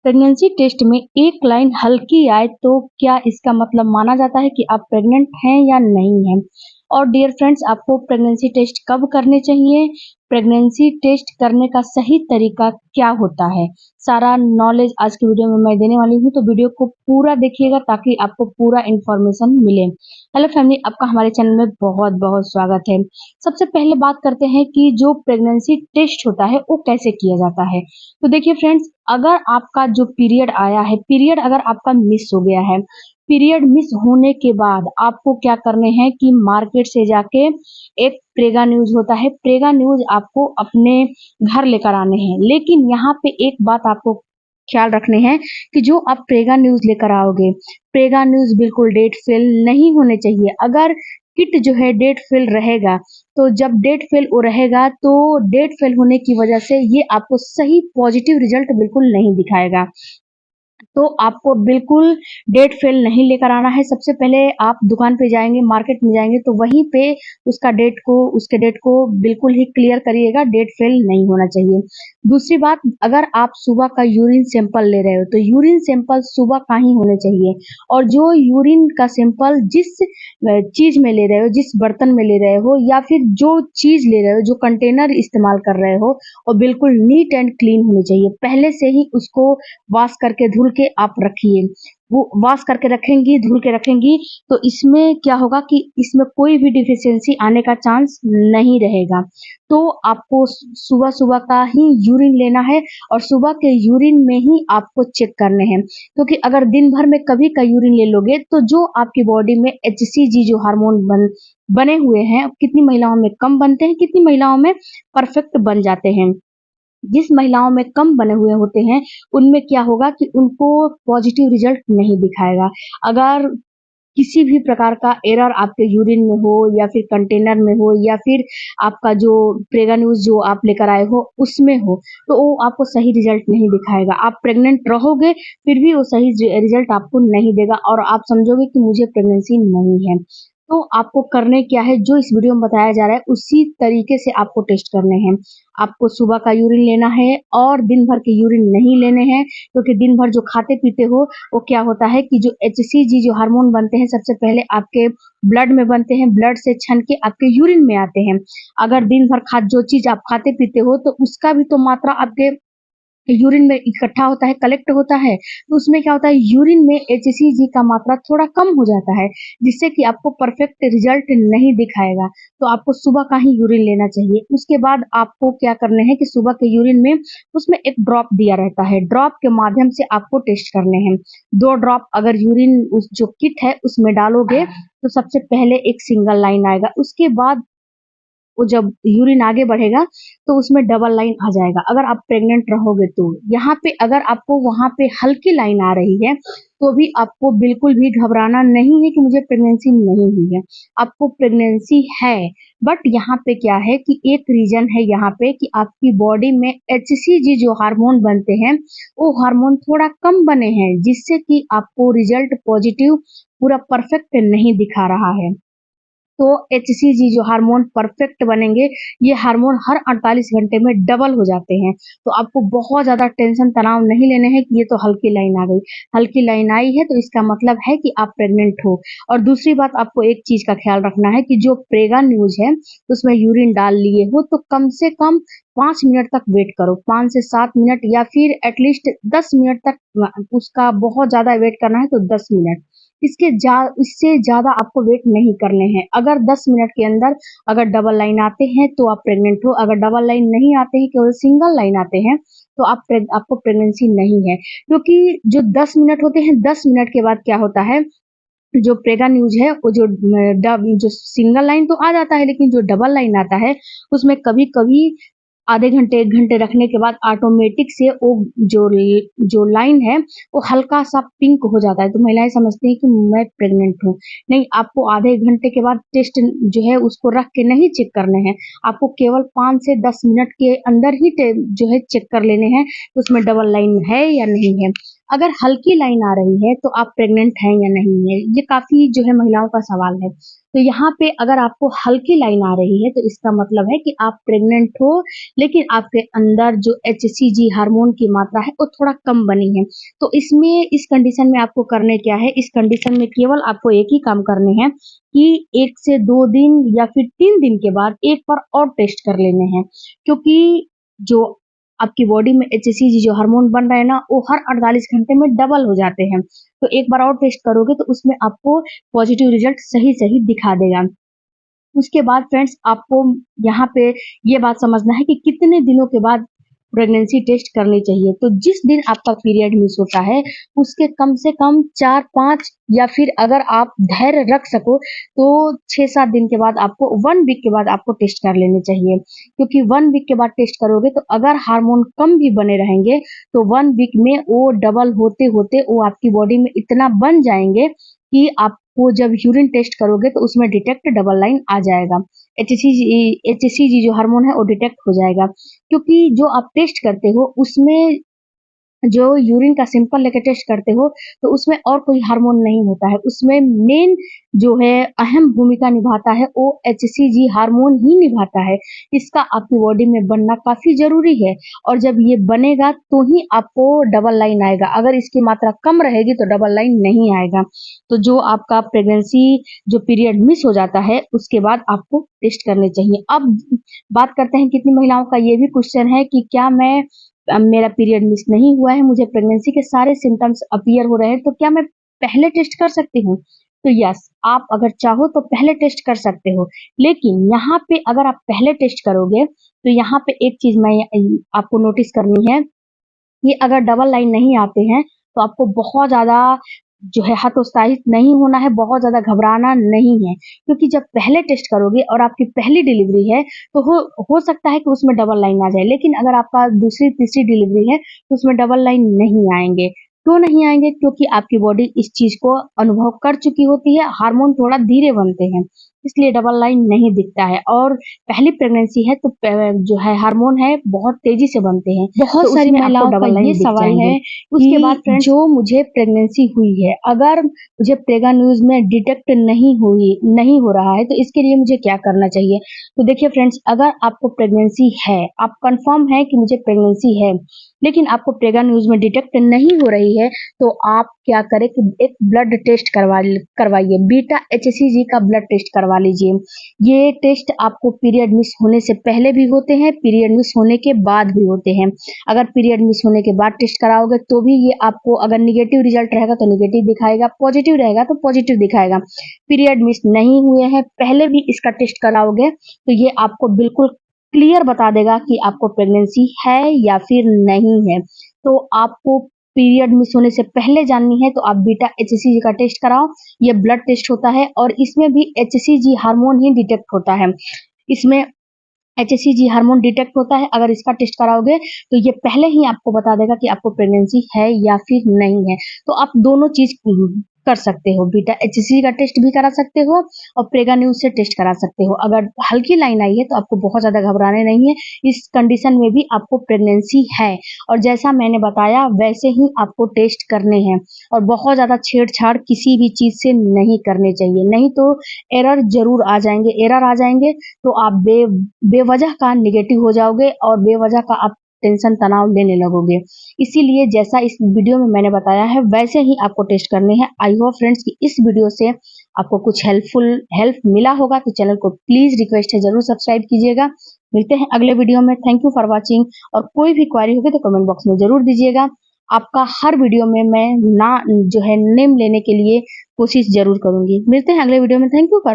Pregnancy test में एक line हल्की आए तो क्या इसका मतलब माना जाता है कि आप प्रेग्नेंट हैं या नहीं हैं? और डियर फ्रेंड्स, आपको प्रेगनेंसी टेस्ट कब करने चाहिए? प्रेगनेंसी टेस्ट करने का सही तरीका क्या होता है? सारा नॉलेज आज की वीडियो में मैं देने वाली हूँ, तो वीडियो को पूरा देखिएगा ताकि आपको पूरा इन्फॉर्मेशन मिले। हेलो फैमिली, आपका हमारे चैनल में बहुत-बहुत स्वागत है। सबसे पहले बात करते हैं कि जो प्रेगनेंसी टेस्ट होता है वो कैसे किया जाता है। तो देखिए फ्रेंड्स, अगर आपका जो पीरियड आया है, पीरियड अगर आपका मिस हो गया है, पीरियड मिस होने के बाद आपको क्या करने हैं कि मार्केट से जाके एक प्रेगा न्यूज़ होता है, प्रेगा न्यूज़ आपको अपने घर लेकर आने हैं। लेकिन यहाँ पे एक बात आपको ख्याल रखने हैं कि जो आप प्रेगा न्यूज़ लेकर आओगे, प्रेगा न्यूज़ बिल्कुल डेट फेल नहीं होने चाहिए। अगर किट जो है डेट फेल रहेगा, तो जब डेट फेल वो रहेगा तो डेट फेल होने की वजह से ये आपको सही पॉजिटिव रिजल्ट बिल्कुल नहीं दिखाएगा। तो आपको बिल्कुल डेट फेल नहीं लेकर आना है। सबसे पहले आप दुकान पे जाएँगे, मार्केट में जाएँगे तो वहीं पे उसके डेट को बिल्कुल ही क्लियर करिएगा, डेट फेल नहीं होना चाहिए। दूसरी बात, अगर आप सुबह का यूरिन सैंपल ले रहे हो, तो यूरिन सैंपल सुबह का ही होने चाहिए। और जो यूरिन का सैंपल जिस चीज़ में ले रहे हो, जिस बर्तन में ले रहे हो या फिर जो चीज़ ले रहे हो, जो कंटेनर इस्तेमाल कर रहे हो, वो बिल्कुल नीट एंड क्लीन होनी चाहिए। पहले से ही उसको वॉश करके धुल के आप रखिए। वो वॉश करके रखेंगी, धुल के रखेंगी, तो इसमें क्या होगा कि इसमें कोई भी डिफिशियंसी आने का चांस नहीं रहेगा। तो आपको सुबह-सुबह का ही यूरिन लेना है और सुबह के यूरिन में ही आपको चेक करने हैं। क्योंकि अगर दिन भर में कभी का यूरिन ले लोगे, तो जो आपकी बॉडी में एचसीजी जो हार्मोन बने हुए हैं, कितनी महिलाओं में कम बनते हैं, कितनी महिलाओं में परफेक्ट बन जाते हैं। जिस महिलाओं में कम बने हुए होते हैं, उनमें क्या होगा कि उनको पॉजिटिव रिजल्ट नहीं दिखाएगा। अगर किसी भी प्रकार का एरर आपके यूरिन में हो या फिर कंटेनर में हो या फिर आपका जो प्रेगा न्यूज़ जो आप लेकर आए हो उसमें हो, तो वो आपको सही रिजल्ट नहीं दिखाएगा। आप प्रेग्नेंट रहोगे, फिर भी वो सही रिजल्ट आपको नहीं देगा और आप समझोगे कि मुझे प्रेगनेंसी नहीं है। तो आपको करने क्या है, जो इस वीडियो में बताया जा रहा है उसी तरीके से आपको टेस्ट करने हैं। आपको सुबह का यूरिन लेना है और दिन भर के यूरिन नहीं लेने हैं, क्योंकि दिन भर जो खाते-पीते हो, वो क्या होता है कि जो एचसीजी जो हार्मोन बनते हैं, सबसे पहले आपके ब्लड में बनते हैं, ब्लड से छन के आपके यूरिन में आते हैं। अगर दिन भर जो चीज़ आप खाते-पीते हो, तो उसका भी तो मात्रा आपके यूरिन में इकट्ठा होता है, कलेक्ट होता है, तो उसमें क्या होता है, यूरिन में एचसीजी का मात्रा थोड़ा कम हो जाता है, जिससे कि आपको परफेक्ट रिजल्ट नहीं दिखाएगा। तो आपको सुबह का ही यूरिन लेना चाहिए। उसके बाद आपको क्या करना है कि सुबह के यूरिन में उसमें एक ड्रॉप दिया रहता है, ड्रॉप के माध्यम से आपको टेस्ट करने हैं। 2 ड्रॉप अगर यूरिन उस जो किट है उसमें डालोगे, तो सबसे पहले एक सिंगल लाइन आएगा, उसके बाद वो जब यूरिन आगे बढ़ेगा तो उसमें डबल लाइन आ जाएगा, अगर आप प्रेग्नेंट रहोगे तो। यहाँ पे अगर आपको वहाँ पे हल्की लाइन आ रही है, तो भी आपको बिल्कुल भी घबराना नहीं है कि मुझे प्रेगनेंसी नहीं हुई है। आपको प्रेगनेंसी है, बट यहाँ पे क्या है कि एक रीज़न है यहाँ पे कि आपकी बॉडी में एचसीजी जो हार्मोन बनते हैं, वो हार्मोन थोड़ा कम बने हैं, जिससे कि आपको रिजल्ट पॉजिटिव पूरा परफेक्ट नहीं दिखा रहा है। तो एचसीजी जो हार्मोन परफेक्ट बनेंगे, ये हार्मोन हर 48 घंटे में डबल हो जाते हैं। तो आपको बहुत ज़्यादा टेंशन तनाव नहीं लेने हैं कि ये तो हल्की लाइन आ गई। हल्की लाइन आई है तो इसका मतलब है कि आप प्रेग्नेंट हो। और दूसरी बात, आपको एक चीज़ का ख्याल रखना है कि जो प्रेगा न्यूज़ है, उसमें यूरिन डाल लिए हो तो कम से कम 5 मिनट तक वेट करो। 5 से 7 मिनट या फिर एटलीस्ट 10 मिनट तक, उसका बहुत ज़्यादा वेट करना है तो 10 मिनट। इससे ज़्यादा आपको वेट नहीं करने हैं। अगर 10 मिनट के अंदर अगर डबल लाइन आते हैं तो आप प्रेग्नेंट हो, अगर डबल लाइन नहीं आते हैं, केवल सिंगल लाइन आते हैं, तो आपको प्रेगनेंसी नहीं है। क्योंकि जो 10 मिनट होते हैं, 10 मिनट के बाद क्या होता है, जो प्रेगा न्यूज़ है वो जो सिंगल लाइन तो आ जाता है, लेकिन जो डबल लाइन आता है उसमें कभी-कभी आधे घंटे 1 घंटे रखने के बाद ऑटोमेटिक से वो जो लाइन है वो हल्का-सा पिंक हो जाता है, तो महिलाएँ समझती हैं कि मैं प्रेग्नेंट हूँ। नहीं, आपको आधे घंटे के बाद टेस्ट जो है उसको रख के नहीं चेक करने हैं, आपको केवल 5 से 10 मिनट के अंदर ही जो है चेक कर लेने हैं कि उसमें डबल लाइन है या नहीं है। अगर हल्की लाइन आ रही है तो आप प्रेग्नेंट हैं या नहीं है, ये काफी जो है महिलाओं का सवाल है। तो यहाँ पे अगर आपको हल्की लाइन आ रही है तो इसका मतलब है कि आप प्रेग्नेंट हो, लेकिन आपके अंदर जो HCG हार्मोन की मात्रा है वो थोड़ा कम बनी है। तो इसमें इस कंडीशन में आपको करने क्या है, इस कंडीशन में केवल आपको एक ही काम करने हैं कि 1 से 2 दिन या फिर 3 दिन के बाद एक बार और टेस्ट कर लेने हैं, क्योंकि जो आपकी बॉडी में HCG जो हार्मोन बन रहे हैं ना, वो हर 48 घंटे में डबल हो जाते हैं। तो एक बार और टेस्ट करोगे तो उसमें आपको पॉजिटिव रिजल्ट सही-सही दिखा देगा। उसके बाद फ्रेंड्स आपको यहाँ पे ये बात समझना है कि कितने दिनों के बाद प्रेगनेंसी टेस्ट करनी चाहिए। तो जिस दिन आपका पीरियड मिस होता है उसके कम से कम 4-5 या फिर अगर आप धैर्य रख सको तो 6-7 दिन के बाद आपको 1 वीक के बाद आपको टेस्ट कर लेने चाहिए। क्योंकि 1 वीक के बाद टेस्ट करोगे तो अगर हार्मोन कम भी बने रहेंगे तो 1 वीक में वो डबल होते-होते वो आपकी बॉडी में इतना बन जाएँगे कि आपको जब यूरिन टेस्ट करोगे तो उसमें डिटेक्ट डबल लाइन आ जाएगा। एचसीजी जो हार्मोन है वो डिटेक्ट हो जाएगा, क्योंकि जो आप टेस्ट करते हो उसमें जो यूरिन का सैंपल लेके टेस्ट करते हो तो उसमें और कोई हार्मोन नहीं होता है। उसमें मेन जो है अहम भूमिका निभाता है वो एचसीजी हार्मोन ही निभाता है। इसका आपकी बॉडी में बनना काफ़ी ज़रूरी है और जब ये बनेगा तो ही आपको डबल लाइन आएगा। अगर इसकी मात्रा कम रहेगी तो डबल लाइन नहीं आएगा। तो जो आपका प्रेगनेंसी जो पीरियड मिस हो जाता है उसके बाद आपको टेस्ट करने चाहिए। अब बात करते हैं कितनी महिलाओं का ये भी क्वेश्चन है कि क्या मैं मेरा पीरियड मिस नहीं हुआ है, मुझे प्रेगनेंसी के सारे सिम्टम्स अपीयर हो रहे हैं, तो क्या मैं पहले टेस्ट कर सकती हूँ? तो यस, आप अगर चाहो तो पहले टेस्ट कर सकते हो। लेकिन यहाँ पे अगर आप पहले टेस्ट करोगे, तो यहाँ पे एक चीज़ मैं आपको नोटिस करनी है कि अगर डबल लाइन नहीं आते हैं, तो आपको बहुत ज़्यादा जो है हतोत्साहित नहीं होना है, बहुत ज़्यादा घबराना नहीं है। क्योंकि जब पहले टेस्ट करोगे और आपकी पहली डिलीवरी है, तो हो सकता है कि उसमें डबल लाइन आ जाए। लेकिन अगर आपका दूसरी, तीसरी डिलीवरी है, तो उसमें डबल लाइन नहीं आएँगे। क्यों नहीं आएँगे? क्योंकि आपकी बॉडी इस चीज़ को अनुभव कर चुकी होती है, हार्मोन थोड़ा धीरे बनते हैं, इसलिए डबल लाइन नहीं दिखता है। और पहली प्रेगनेंसी है तो जो है हार्मोन है बहुत तेज़ी से बनते हैं। बहुत तो सारी उसमें आपको महिलाओं का डबल लाइन ये दिख सवाल जाएँगे। है उसके बाद फ्रेंड्स जो मुझे प्रेगनेंसी हुई है, अगर मुझे प्रेगा न्यूज़ में डिटेक्ट नहीं हो रहा है तो इसके लिए मुझे क्या करना चाहिए? तो देखिए फ्रेंड्स, अगर आपको प्रेगनेंसी है, आप कंफर्म है कि मुझे प्रेगनेंसी है, लेकिन आपको प्रेगा न्यूज़ में डिटेक्ट नहीं हो रही है, तो आप क्या करें कि एक ब्लड टेस्ट करवाइए, बीटा HCG का ब्लड टेस्ट करवा लीजिए। ये टेस्ट आपको पीरियड मिस होने से पहले भी होते हैं, पीरियड मिस होने के बाद भी होते हैं। अगर पीरियड मिस होने के बाद टेस्ट कराओगे तो भी ये आपको अगर नेगेटिव रिजल्ट रहेगा तो नेगेटिव दिखाएगा, पॉजिटिव रहेगा तो पॉजिटिव दिखाएगा। पीरियड मिस नहीं हुए हैं पहले भी इसका टेस्ट कराओगे तो ये आपको बिल्कुल क्लियर बता देगा कि आपको प्रेगनेंसी है या फिर नहीं है। तो आपको पीरियड मिस होने से पहले जाननी है तो आप बीटा HCG का टेस्ट कराओ। ये ब्लड टेस्ट होता है और इसमें भी HCG हार्मोन ही डिटेक्ट होता है। इसमें HCG हार्मोन डिटेक्ट होता है। अगर इसका टेस्ट कराओगे तो ये पहले ही आपको बता देगा कि आपको प्रेगनेंसी है या फिर नहीं है। तो आप दोनों चीज़ कर सकते हो, बीटा HCG का टेस्ट भी करा सकते हो और प्रेगा न्यूज़ से टेस्ट करा सकते हो। अगर हल्की लाइन आई है तो आपको बहुत ज़्यादा घबराने नहीं है, इस कंडीशन में भी आपको प्रेगनेंसी है और जैसा मैंने बताया वैसे ही आपको टेस्ट करने हैं और बहुत ज़्यादा छेड़-छाड़ किसी भी चीज़ से नहीं करने चाहिए, नहीं तो एरर ज़रूर आ जाएँगे। एरर आ जाएँगे तो आप बेवजह का नेगेटिव हो जाओगे और बेवजह का आप टेंशन तनाव लेने लगोगे। इसीलिए जैसा इस वीडियो में मैंने बताया है वैसे ही आपको टेस्ट करने हैं। आई होप फ्रेंड्स कि इस वीडियो से आपको कुछ हेल्प मिला होगा, तो चैनल को प्लीज़ रिक्वेस्ट है ज़रूर सब्सक्राइब कीजिएगा। मिलते हैं अगले वीडियो में। थैंक यू फॉर वॉचिंग और कोई भी क्वेरी होगी तो कमेंट बॉक्स में ज़रूर दीजिएगा। आपका हर वीडियो में मैं जो है नेम लेने के लिए कोशिश ज़रूर करूँगी। मिलते हैं अगले वीडियो में। Thank you for